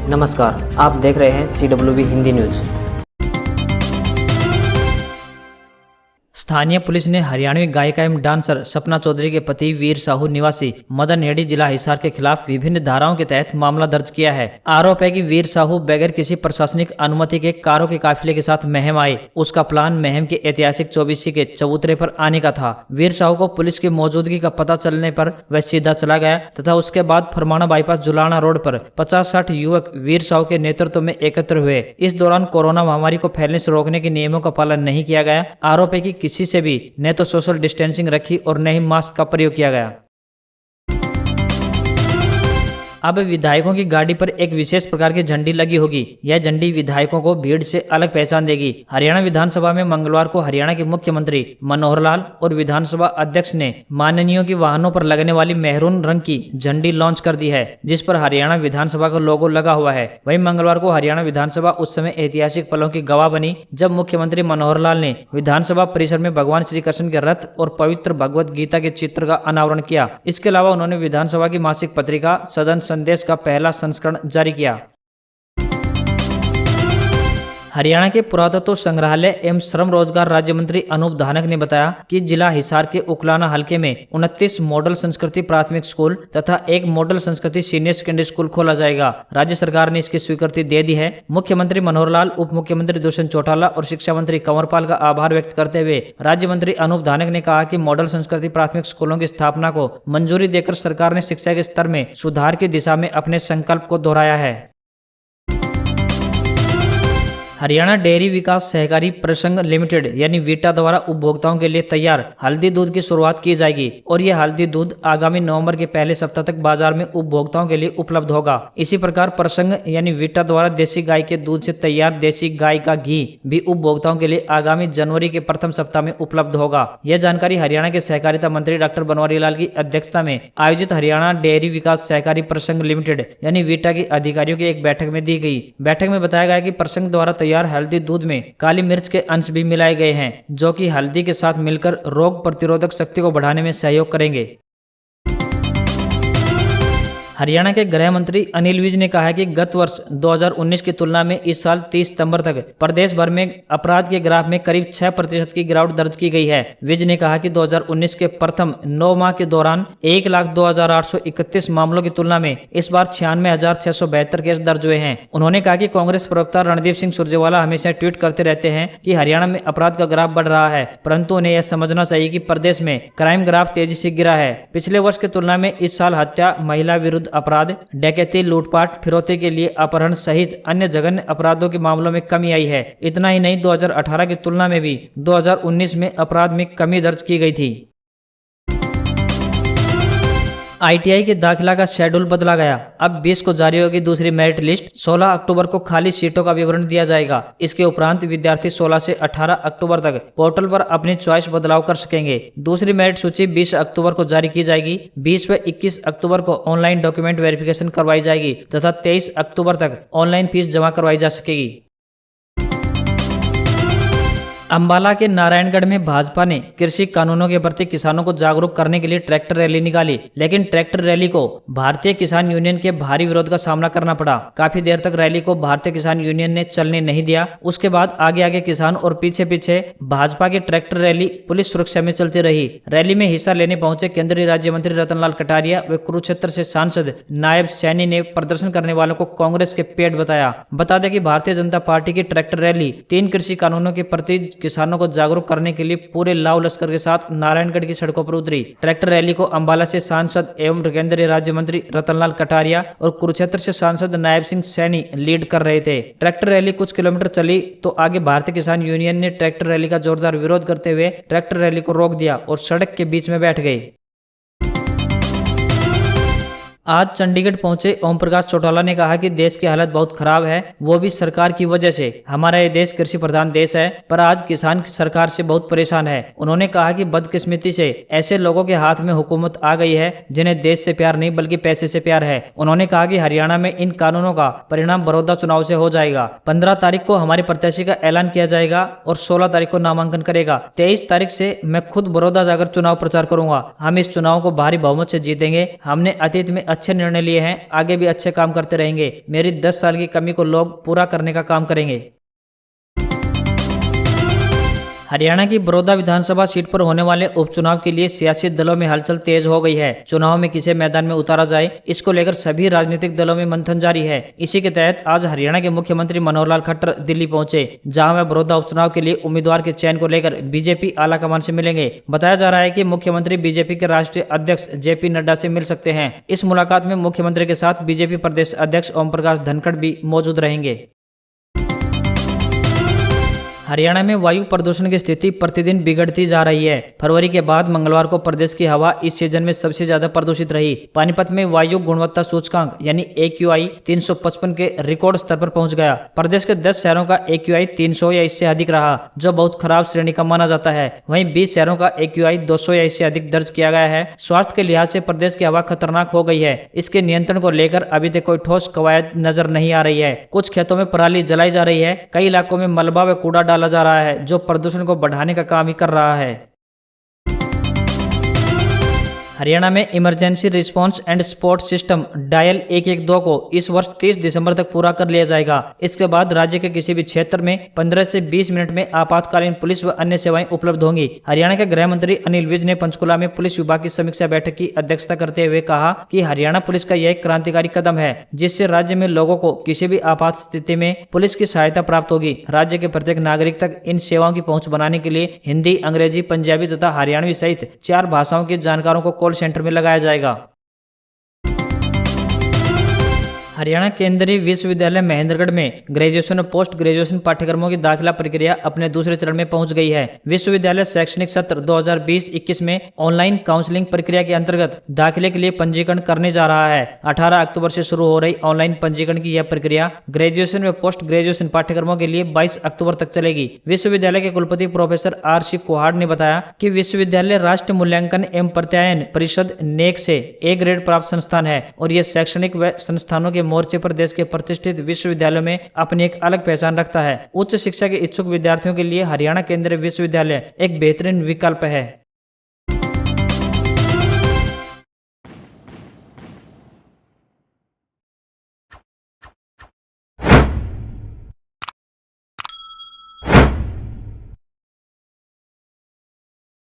नमस्कार, आप देख रहे हैं CWB हिंदी न्यूज। स्थानीय पुलिस ने हरियाणवी गायिका एवं डांसर सपना चौधरी के पति वीर साहू निवासी मदन हेड़ी जिला हिसार के खिलाफ विभिन्न धाराओं के तहत मामला दर्ज किया है। आरोप है कि वीर साहू बगैर किसी प्रशासनिक अनुमति के कारों के काफिले के साथ महम आए। उसका प्लान महम के ऐतिहासिक चौबीसी के चबूतरे पर आने का था। वीर साहू को पुलिस की मौजूदगी का पता चलने पर वह सीधा चला गया तथा उसके बाद फरमाना बाईपास जुलाना रोड पर 50-60 युवक वीर साहू के नेतृत्व में एकत्र हुए। इस दौरान कोरोना महामारी को फैलने से रोकने के नियमों का पालन नहीं किया गया। आरोप है कि किसी से भी न तो सोशल डिस्टेंसिंग रखी और न ही मास्क का प्रयोग किया गया। अब विधायकों की गाड़ी पर एक विशेष प्रकार की झंडी लगी होगी। यह झंडी विधायकों को भीड़ से अलग पहचान देगी। हरियाणा विधानसभा में मंगलवार को हरियाणा के मुख्यमंत्री मनोहर लाल और विधानसभा अध्यक्ष ने माननीयों की वाहनों पर लगने वाली मेहरून रंग की झंडी लॉन्च कर दी है, जिस पर हरियाणा विधानसभा का लोगो लगा हुआ है। वहीं मंगलवार को हरियाणा विधानसभा उस समय ऐतिहासिक पलों की गवाह बनी जब मुख्यमंत्री मनोहर लाल ने विधानसभा परिसर में भगवान श्री कृष्ण के रथ और पवित्र भगवत गीता के चित्र का अनावरण किया। इसके अलावा उन्होंने विधानसभा की मासिक पत्रिका सदन संदेश का पहला संस्करण जारी किया। हरियाणा के पुरातत्व संग्रहालय एवं श्रम रोजगार राज्य मंत्री अनूप धानक ने बताया कि जिला हिसार के उकलाना हलके में 29 मॉडल संस्कृति प्राथमिक स्कूल तथा एक मॉडल संस्कृति सीनियर सेकेंडरी स्कूल खोला जाएगा। राज्य सरकार ने इसकी स्वीकृति दे दी है। मुख्यमंत्री मनोहर लाल, उप मुख्यमंत्री दुष्यंत चौटाला और शिक्षा मंत्री कंवरपाल का आभार व्यक्त करते हुए राज्य मंत्री अनूप धानक ने कहा कि मॉडल संस्कृति प्राथमिक स्कूलों की स्थापना को मंजूरी देकर सरकार ने शिक्षा के स्तर में सुधार की दिशा में अपने संकल्प को दोहराया है। हरियाणा डेयरी विकास सहकारी प्रसंघ लिमिटेड यानी वीटा द्वारा उपभोक्ताओं के लिए तैयार हल्दी दूध की शुरुआत की जाएगी और यह हल्दी दूध आगामी नवंबर के पहले सप्ताह तक बाजार में उपभोक्ताओं के लिए उपलब्ध होगा। इसी प्रकार प्रसंघ यानी वीटा द्वारा देसी गाय के दूध से तैयार देसी गाय का घी भी उपभोक्ताओं के लिए आगामी जनवरी के प्रथम सप्ताह में उपलब्ध होगा। यह जानकारी हरियाणा के सहकारिता मंत्री डॉक्टर बनवारी लाल की अध्यक्षता में आयोजित हरियाणा डेयरी विकास सहकारी प्रसंघ लिमिटेड यानी वीटा के अधिकारियों की एक बैठक में दी गई। बैठक में बताया गया कि प्रसंघ द्वारा तैयार हल्दी दूध में काली मिर्च के अंश भी मिलाए गए हैं, जो कि हल्दी के साथ मिलकर रोग प्रतिरोधक शक्ति को बढ़ाने में सहयोग करेंगे। हरियाणा के गृह मंत्री अनिल विज ने कहा है कि गत वर्ष 2019 की तुलना में इस साल 30 सितंबर तक प्रदेश भर में अपराध के ग्राफ में करीब 6% की गिरावट दर्ज की गई है। विज ने कहा कि 2019 के प्रथम 9 माह के दौरान 1,02,831 मामलों की तुलना में इस बार 96,672 केस दर्ज हुए हैं। उन्होंने कहा कि कांग्रेस प्रवक्ता रणदीप सिंह सुरजेवाला हमेशा ट्वीट करते रहते हैं कि हरियाणा में अपराध का ग्राफ बढ़ रहा है, परंतु उन्हें यह समझना चाहिए कि प्रदेश में क्राइम ग्राफ तेजी से गिरा है। पिछले वर्ष की तुलना में इस साल हत्या, महिला विरुद्ध अपराध, डकैती, लूटपाट, फिरौती के लिए अपहरण सहित अन्य जघन्य अपराधों के मामलों में कमी आई है। इतना ही नहीं, 2018 की तुलना में भी 2019 में अपराध में कमी दर्ज की गई थी। ITI के दाखिला का शेड्यूल बदला गया। अब 20 को जारी होगी दूसरी मेरिट लिस्ट। 16 अक्टूबर को खाली सीटों का विवरण दिया जाएगा। इसके उपरांत विद्यार्थी 16 से 18 अक्टूबर तक पोर्टल पर अपनी चॉइस बदलाव कर सकेंगे। दूसरी मेरिट सूची 20 अक्टूबर को जारी की जाएगी। 20 व 21 अक्टूबर को ऑनलाइन डॉक्यूमेंट वेरिफिकेशन करवाई जाएगी तथा 23 अक्टूबर तक ऑनलाइन फीस जमा करवाई जा सकेगी। अंबाला के नारायणगढ़ में भाजपा ने कृषि कानूनों के प्रति किसानों को जागरूक करने के लिए ट्रैक्टर रैली निकाली, लेकिन ट्रैक्टर रैली को भारतीय किसान यूनियन के भारी विरोध का सामना करना पड़ा। काफी देर तक रैली को भारतीय किसान यूनियन ने चलने नहीं दिया। उसके बाद आगे आगे किसान और पीछे पीछे भाजपा की ट्रैक्टर रैली पुलिस सुरक्षा में चलती रही। रैली में हिस्सा लेने पहुंचे केंद्रीय राज्य मंत्री रतनलाल कटारिया व कुरुक्षेत्र से सांसद नायब सैनी ने प्रदर्शन करने वालों को कांग्रेस के पेट बताया। बता दें कि भारतीय जनता पार्टी की ट्रैक्टर रैली 3 कृषि कानूनों के प्रति किसानों को जागरूक करने के लिए पूरे लाव लश्कर के साथ नारायणगढ़ की सड़कों पर उतरी। ट्रैक्टर रैली को अंबाला से सांसद एवं केंद्रीय राज्य मंत्री रतनलाल कटारिया और कुरुक्षेत्र से सांसद नायब सिंह सैनी लीड कर रहे थे। ट्रैक्टर रैली कुछ किलोमीटर चली तो आगे भारतीय किसान यूनियन ने ट्रैक्टर रैली का जोरदार विरोध करते हुए ट्रैक्टर रैली को रोक दिया और सड़क के बीच में बैठ गए। आज चंडीगढ़ पहुंचे ओम प्रकाश चौटाला ने कहा कि देश की हालत बहुत खराब है, वो भी सरकार की वजह से। हमारा ये देश कृषि प्रधान देश है, पर आज किसान सरकार से बहुत परेशान है। उन्होंने कहा कि बदकिस्मती से ऐसे लोगों के हाथ में हुकूमत आ गई है जिन्हें देश से प्यार नहीं बल्कि पैसे से प्यार है। उन्होंने कहा कि हरियाणा में इन कानूनों का परिणाम बड़ौदा चुनाव से हो जाएगा। 15 तारीख को हमारे प्रत्याशी का ऐलान किया जाएगा और 16 तारीख को नामांकन करेगा। 23 तारीख से मैं खुद बड़ौदा जाकर चुनाव प्रचार करूंगा। हम इस चुनाव को भारी बहुमत से जीतेंगे। हमने अतीत में अच्छे निर्णय लिए हैं, आगे भी अच्छे काम करते रहेंगे। मेरी 10 साल की कमी को लोग पूरा करने का काम करेंगे। हरियाणा की बड़ौदा विधानसभा सीट पर होने वाले उपचुनाव के लिए सियासी दलों में हलचल तेज हो गई है। चुनाव में किसे मैदान में उतारा जाए, इसको लेकर सभी राजनीतिक दलों में मंथन जारी है। इसी के तहत आज हरियाणा के मुख्यमंत्री मनोहर लाल खट्टर दिल्ली पहुंचे, जहां वह बड़ौदा उपचुनाव के लिए उम्मीदवार के चयन को लेकर बीजेपी आला कमान से मिलेंगे। बताया जा रहा है कि मुख्यमंत्री बीजेपी के राष्ट्रीय अध्यक्ष जेपी नड्डा से मिल सकते हैं। इस मुलाकात में मुख्यमंत्री के साथ बीजेपी प्रदेश अध्यक्ष ओम प्रकाश धनखड़ भी मौजूद रहेंगे। हरियाणा में वायु प्रदूषण की स्थिति प्रतिदिन बिगड़ती जा रही है। फरवरी के बाद मंगलवार को प्रदेश की हवा इस सीजन में सबसे ज्यादा प्रदूषित रही। पानीपत में वायु गुणवत्ता सूचकांक यानी AQI 355 के रिकॉर्ड स्तर पर पहुंच गया। प्रदेश के 10 शहरों का AQI 300 या इससे अधिक रहा, जो बहुत खराब श्रेणी का माना जाता है। वहीं 20 शहरों का AQI 200 या इससे अधिक दर्ज किया गया है। स्वास्थ्य के लिहाज से प्रदेश की हवा खतरनाक हो गई है। इसके नियंत्रण को लेकर अभी तक कोई ठोस कवायद नजर नहीं आ रही है। कुछ खेतों में पराली जलाई जा रही है, कई इलाकों में मलबा व कूड़ा डाला जा रहा है, जो प्रदूषण को बढ़ाने का काम ही कर रहा है। हरियाणा में emergency response and support system dial 112 को इस वर्ष 30 दिसंबर तक पूरा कर लिया जाएगा। इसके बाद राज्य के किसी भी क्षेत्र में 15 से 20 मिनट में आपातकालीन पुलिस व अन्य सेवाएं उपलब्ध होंगी। हरियाणा के गृह मंत्री अनिल विज ने पंचकुला में पुलिस विभाग की समीक्षा बैठक की अध्यक्षता करते हुए कहा कि हरियाणा पुलिस का यह एक क्रांतिकारी कदम है, जिससे राज्य में लोगों को किसी भी आपात स्थिति में पुलिस की सहायता प्राप्त होगी। राज्य के प्रत्येक नागरिक तक इन सेवाओं की पहुंच बनाने के लिए हिंदी, अंग्रेजी, पंजाबी तथा हरियाणवी सहित 4 भाषाओं के जानकारों को कॉल सेंटर में लगाया जाएगा। हरियाणा केंद्रीय विश्वविद्यालय महेंद्रगढ़ में ग्रेजुएशन और पोस्ट ग्रेजुएशन पाठ्यक्रमों की दाखिला प्रक्रिया अपने दूसरे चरण में पहुंच गई है। विश्वविद्यालय शैक्षणिक सत्र 2020-21 में ऑनलाइन काउंसलिंग प्रक्रिया के अंतर्गत दाखिले के लिए पंजीकरण करने जा रहा है। 18 अक्टूबर से शुरू हो रही ऑनलाइन पंजीकरण की यह प्रक्रिया ग्रेजुएशन व पोस्ट ग्रेजुएशन पाठ्यक्रमों के लिए 22 अक्टूबर तक चलेगी। विश्वविद्यालय के कुलपति प्रोफेसर RC कोहाड़ ने बताया कि विश्वविद्यालय राष्ट्रीय मूल्यांकन एवं प्रत्यायन परिषद NAAC से A ग्रेड प्राप्त संस्थान है और यह शैक्षणिक व संस्थानों के मोर्चे पर देश के प्रतिष्ठित विश्वविद्यालयों में अपनी एक अलग पहचान रखता है। उच्च शिक्षा के इच्छुक विद्यार्थियों के लिए हरियाणा केंद्रीय विश्वविद्यालय एक बेहतरीन विकल्प है।